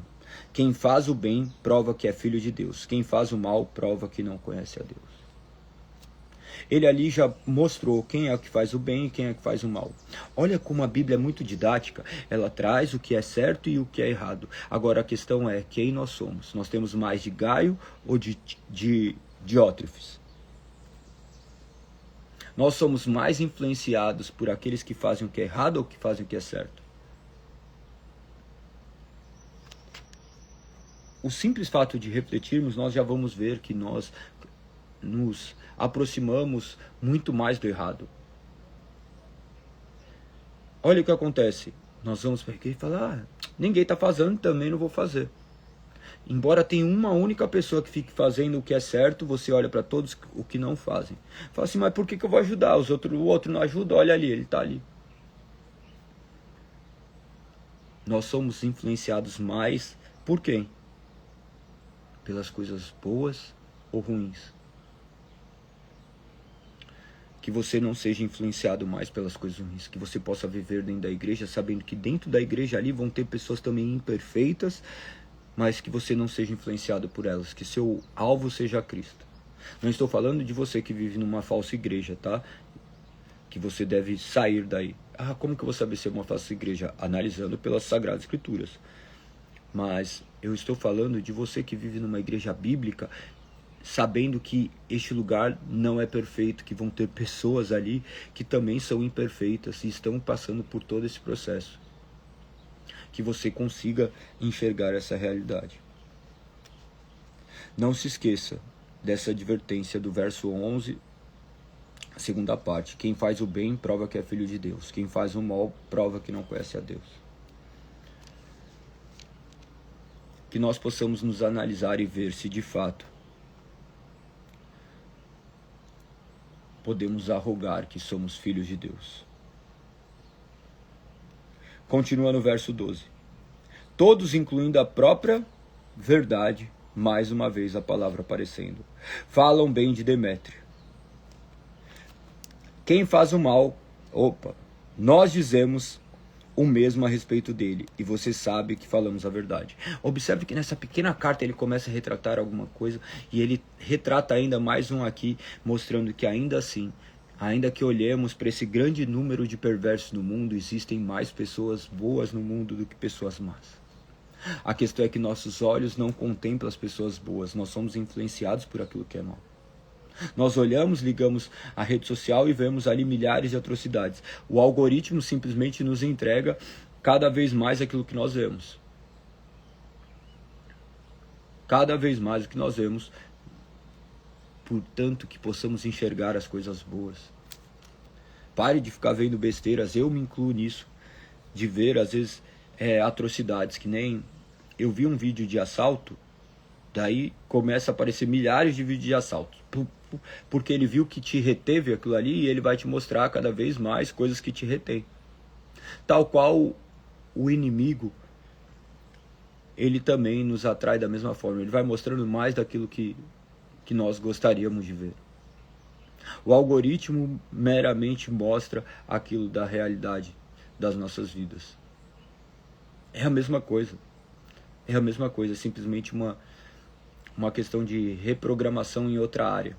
Quem faz o bem prova que é filho de Deus. Quem faz o mal prova que não conhece a Deus. Ele ali já mostrou quem é que faz o bem e quem é que faz o mal. Olha como a Bíblia é muito didática. Ela traz o que é certo e o que é errado. Agora a questão é quem nós somos. Nós temos mais de Gaio ou de Diótrefes? Nós somos mais influenciados por aqueles que fazem o que é errado ou que fazem o que é certo? O simples fato de refletirmos, nós já vamos ver que nós nos aproximamos muito mais do errado. Olha o que acontece. Nós vamos pegar e falar, ninguém está fazendo, também não vou fazer. Embora tenha uma única pessoa que fique fazendo o que é certo, você olha para todos o que não fazem. Fala assim, mas por que eu vou ajudar? O outro não ajuda, olha ali, ele está ali. Nós somos influenciados mais por quem? Pelas coisas boas ou ruins? Que você não seja influenciado mais pelas coisas ruins, que você possa viver dentro da igreja, sabendo que dentro da igreja ali vão ter pessoas também imperfeitas, mas que você não seja influenciado por elas, que seu alvo seja Cristo. Não estou falando de você que vive numa falsa igreja, tá? Que você deve sair daí. Ah, como que eu vou saber se é uma falsa igreja? Analisando pelas Sagradas Escrituras. Mas eu estou falando de você que vive numa igreja bíblica, sabendo que este lugar não é perfeito, que vão ter pessoas ali que também são imperfeitas e estão passando por todo esse processo. Que você consiga enxergar essa realidade. Não se esqueça dessa advertência do verso 11, a segunda parte. Quem faz o bem prova que é filho de Deus. Quem faz o mal prova que não conhece a Deus. Que nós possamos nos analisar e ver se de fato podemos arrogar que somos filhos de Deus. Continua no verso 12. Todos, incluindo a própria verdade, mais uma vez a palavra aparecendo, falam bem de Demétrio. Quem faz o mal, nós dizemos o mesmo a respeito dele, e você sabe que falamos a verdade. Observe que nessa pequena carta ele começa a retratar alguma coisa, e ele retrata ainda mais um aqui, mostrando que ainda assim, ainda que olhemos para esse grande número de perversos no mundo, existem mais pessoas boas no mundo do que pessoas más. A questão é que nossos olhos não contemplam as pessoas boas, nós somos influenciados por aquilo que é mal. Nós olhamos, ligamos a rede social e vemos ali milhares de atrocidades. O algoritmo simplesmente nos entrega cada vez mais aquilo que nós vemos. Cada vez mais o que nós vemos, portanto que possamos enxergar as coisas boas. Pare de ficar vendo besteiras, eu me incluo nisso, de ver às vezes atrocidades, que nem eu vi um vídeo de assalto, daí começa a aparecer milhares de vídeos de assalto, porque ele viu que te reteve aquilo ali e ele vai te mostrar cada vez mais coisas que te retém. Tal qual o inimigo, ele também nos atrai da mesma forma, ele vai mostrando mais daquilo que nós gostaríamos de ver. O algoritmo meramente mostra aquilo da realidade das nossas vidas. É a mesma coisa. É a mesma coisa, simplesmente uma questão de reprogramação em outra área.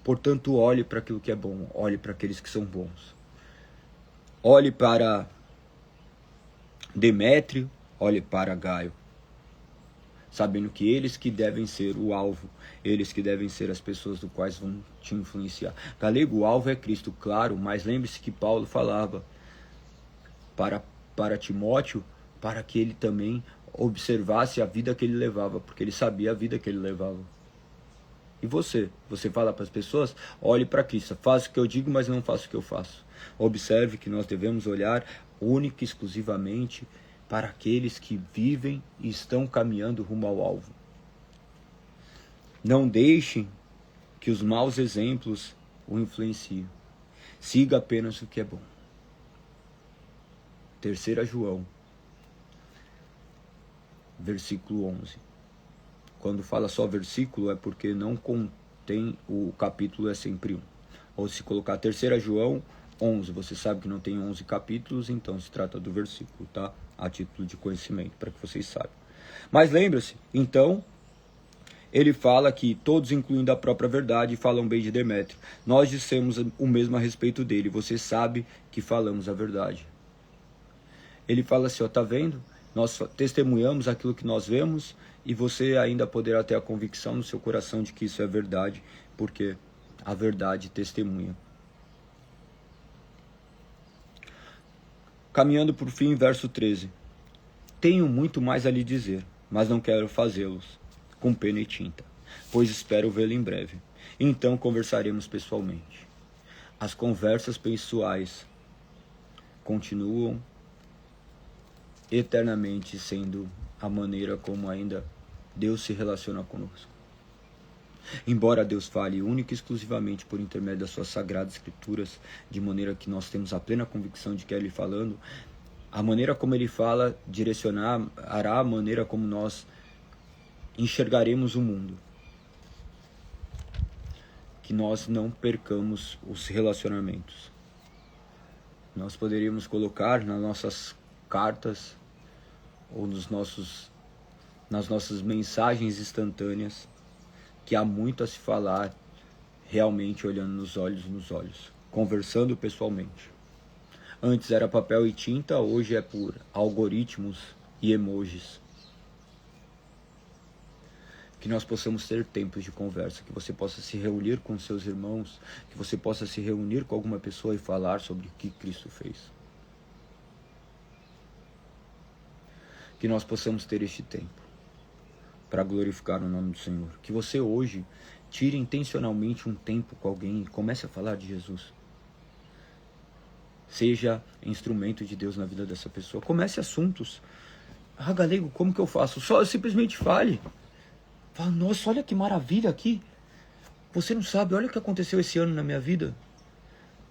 Portanto, olhe para aquilo que é bom, olhe para aqueles que são bons. Olhe para Demétrio, olhe para Gaio. sabendo que eles que devem ser o alvo, eles que devem ser as pessoas do quais vão te influenciar. Galego, o alvo é Cristo, claro, mas lembre-se que Paulo falava para Timóteo, para que ele também observasse a vida que ele levava, porque ele sabia a vida que ele levava. E você fala para as pessoas, olhe para Cristo, faça o que eu digo, mas não faça o que eu faço. Observe que nós devemos olhar única e exclusivamente para aqueles que vivem e estão caminhando rumo ao alvo. Não deixem que os maus exemplos o influenciem. Siga apenas o que é bom. 3 João, versículo 11. Quando fala só versículo é porque não contém, o capítulo é sempre um. Ou se colocar 3 João 11, você sabe que não tem 11 capítulos, então se trata do versículo, tá? A título de conhecimento, para que vocês saibam. Mas lembre-se, então, ele fala que todos, incluindo a própria verdade, falam bem de Demétrio. Nós dissemos o mesmo a respeito dele, você sabe que falamos a verdade. Ele fala assim, ó, tá vendo? Nós testemunhamos aquilo que nós vemos e você ainda poderá ter a convicção no seu coração de que isso é verdade, porque a verdade testemunha. Caminhando por fim, verso 13. Tenho muito mais a lhe dizer, mas não quero fazê-los com pena e tinta, pois espero vê-lo em breve. Então conversaremos pessoalmente. As conversas pessoais continuam eternamente sendo a maneira como ainda Deus se relaciona conosco. Embora Deus fale única e exclusivamente por intermédio das suas sagradas escrituras, de maneira que nós temos a plena convicção de que é Ele falando, a maneira como Ele fala direcionará a maneira como nós enxergaremos o mundo. Que nós não percamos os relacionamentos. Nós poderíamos colocar nas nossas cartas ou nas nossas mensagens instantâneas que há muito a se falar realmente olhando nos olhos, conversando pessoalmente. Antes era papel e tinta, hoje é por algoritmos e emojis. Que nós possamos ter tempos de conversa, que você possa se reunir com seus irmãos, que você possa se reunir com alguma pessoa e falar sobre o que Cristo fez. Que nós possamos ter este tempo para glorificar o nome do Senhor. Que você hoje tire intencionalmente um tempo com alguém e comece a falar de Jesus. Seja instrumento de Deus na vida dessa pessoa. Comece assuntos. Ah, Galego, como que eu faço? Só simplesmente fale. Fala, nossa, olha que maravilha aqui. Você não sabe, olha o que aconteceu esse ano na minha vida.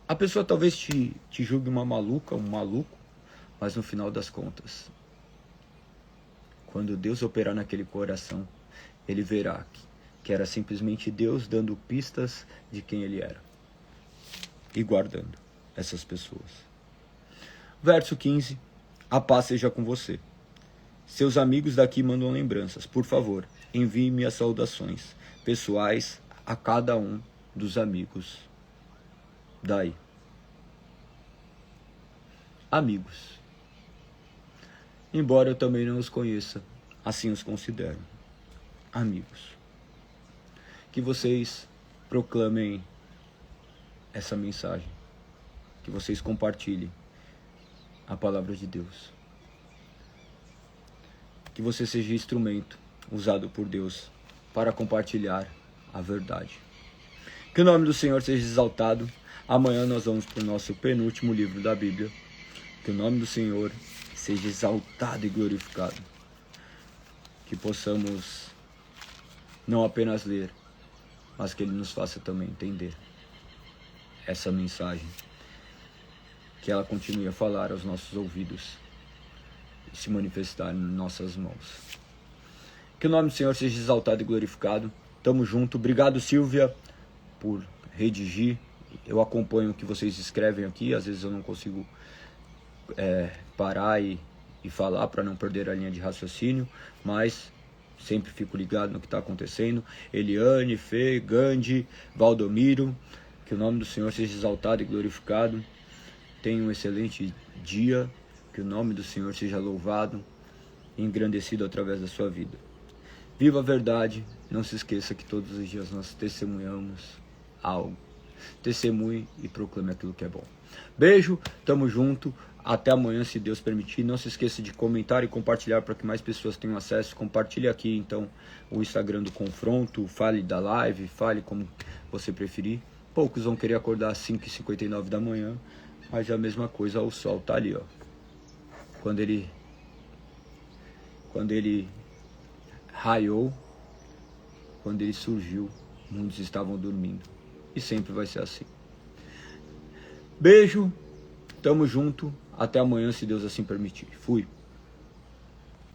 A pessoa talvez te julgue uma maluca, um maluco, mas no final das contas, quando Deus operar naquele coração, ele verá que era simplesmente Deus dando pistas de quem ele era. E guardando essas pessoas. Verso 15. A paz seja com você. Seus amigos daqui mandam lembranças. Por favor, envie-me as saudações pessoais a cada um dos amigos daí. Amigos. Embora eu também não os conheça, assim os considero. Amigos. Que vocês proclamem essa mensagem. Que vocês compartilhem a palavra de Deus. Que você seja instrumento usado por Deus para compartilhar a verdade. Que o nome do Senhor seja exaltado. Amanhã nós vamos para o nosso penúltimo livro da Bíblia. Que o nome do Senhor seja exaltado e glorificado. Que possamos não apenas ler, mas que Ele nos faça também entender essa mensagem. Que ela continue a falar aos nossos ouvidos e se manifestar em nossas mãos. Que o nome do Senhor seja exaltado e glorificado. Tamo junto. Obrigado, Silvia, por redigir. Eu acompanho o que vocês escrevem aqui. Às vezes eu não consigo parar e falar para não perder a linha de raciocínio, mas sempre fico ligado no que está acontecendo. Eliane, Fê, Gandhi, Valdomiro, que o nome do Senhor seja exaltado e glorificado. Tenha um excelente dia, que o nome do Senhor seja louvado e engrandecido através da sua vida. Viva a verdade. Não se esqueça que todos os dias nós testemunhamos algo. Testemunhe e proclame aquilo que é bom. Beijo, tamo junto. Até amanhã, se Deus permitir. Não se esqueça de comentar e compartilhar para que mais pessoas tenham acesso. Compartilhe aqui, então, o Instagram do Confronto. Fale da live, fale como você preferir. Poucos vão querer acordar às 5h59 da manhã, mas é a mesma coisa, o sol tá ali, ó. Quando ele raiou, quando ele surgiu, muitos estavam dormindo. E sempre vai ser assim. Beijo, tamo junto, até amanhã, se Deus assim permitir. Fui.